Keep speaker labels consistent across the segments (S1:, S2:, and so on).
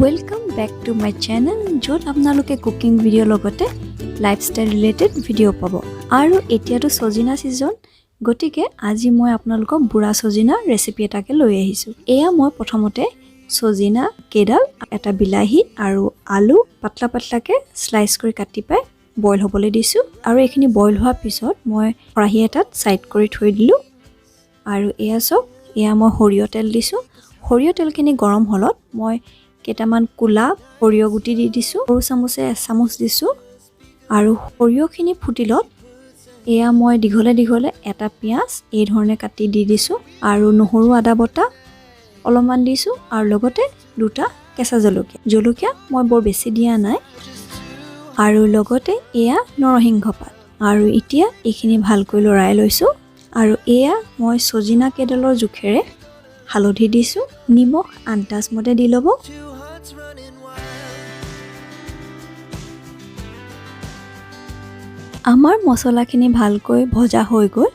S1: Welcome back to my channel jot apnaloke cooking video logote lifestyle related video pabo aru etia to sojina season gotike aji moi apnaloko bura sojina recipe etake loi ahisu eya moi prothomote sojina kedal eta bilahi aru alu patla patla ke slice kori katti pai boil hobole disu aru ekhini boil hoa pisot moi karahi etat side kori thoi dilu aru eya sok eya moi horiyo tel disu horiyo tel kini gorom holot moi কেটামান কুলা হৰিয় গুটি দি দিছো আৰু চামুচে চামুচ দিছো আৰু হৰিয়খিনি ফুটিলত এয়া মই দিঘলে এটা পিয়াজ এই ধৰণে কাটি দি দিছো আৰু নহৰু আদা বটা অলমান দিছো আৰু লগতে দুটা কেঁচা জলকীয়া মই বৰ বেছি দিয়া নাই আৰু লগতে এয়া নৰসিংহ পাত আৰু এতিয়া এইখিনি ভালকৈ লৰাই লৈছো আৰু এয়া মই সজিনা কেডালৰ জুখেৰে হালধি দিছো নিমখ আন্তাজ মতে দি লব আমাৰ মছলাখিনি ভালকৈ ভজা হৈ গল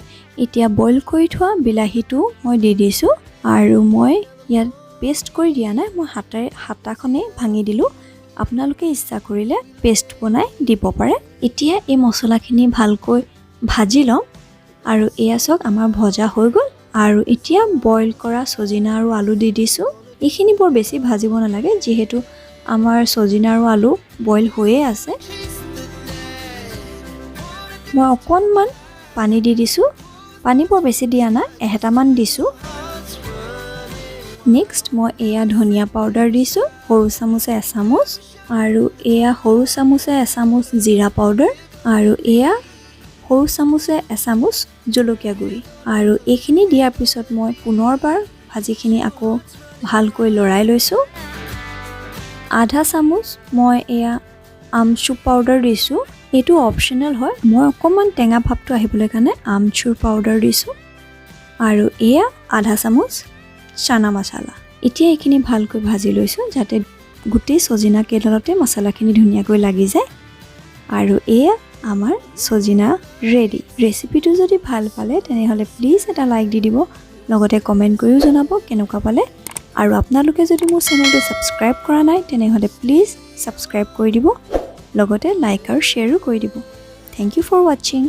S1: এতিয়া বইল কৰি থোৱা বিলাহীটো মই দি দিছো আৰু মই ইয়াত পেষ্ট কৰি দিয়া নাই মই হাতাখনে ভাঙি দিলো আপোনালোকে ইচ্ছা কৰিলে পেষ্ট বনাই দিব পাৰে এতিয়া এই মছলাখিনি ভালকৈ ভাজি লম আৰু এয়া সক আমাৰ ভজা হৈ গল আৰু এতিয়া বইল কৰা সজিনা আৰু আলু দি দিছো এইখিনি বৰ বেছি ভাজিব নালাগে যেহেতু আমাৰ সজিনা আৰু আলু বইল হৈয়ে আছে মই অকনমান পানী দি দিছো পানী বৰ বেছি দিয়া না এহেটামান দিছো নেক্সট মই এয়া ধনিয়া পাউডাৰ দিছো সৰু চামুচে এচামুচ আৰু এয়া সৰু চামুচে এচামুচ জিৰা পাউডাৰ আৰু এয়া সৰু চামুচে এচামুচ জলকীয়া গুৰি আৰু এইখিনি দিয়াৰ পিছত মই পুনৰবাৰ ভাজিখিনি আকৌ ভালকৈ লৰাই লৈছো আধা চামুচ মই এয়া আমচুৰ পাউডাৰ দিছো এটো অপচনেল হয় মই অকমান টেঙা ভাবটো আহিবলৈ কাৰণে আমচুৰ পাউডাৰ দিছো আৰু এয়া আধা চামুচ চানা মছলা এতিয়া এইখিনি ভালকৈ ভাজি লৈছো যাতে গুটি সজিনা কেডালতে মছলাখিনি ধুনিয়াকৈ লাগি যায় আৰু এয়া আমাৰ সজিনা ৰেডি ৰেচিপিটো যদি ভাল পালে তেনেহলে প্লিজ এটা লাইক দি দিব লগতে কমেন্ট কৰিও জনাব কেনেকুৱা পালে আৰু আপোনালোকে যদি মোৰ চেনেলটো সাবস্ক্ৰাইব কৰা নাই তেনেহলে প্লিজ সাবস্ক্ৰাইব কৰি দিব লগতে লাইক আৰু শেয়াৰো কৰি দিব থ্যাংক ইউ ফৰ ওয়াচিং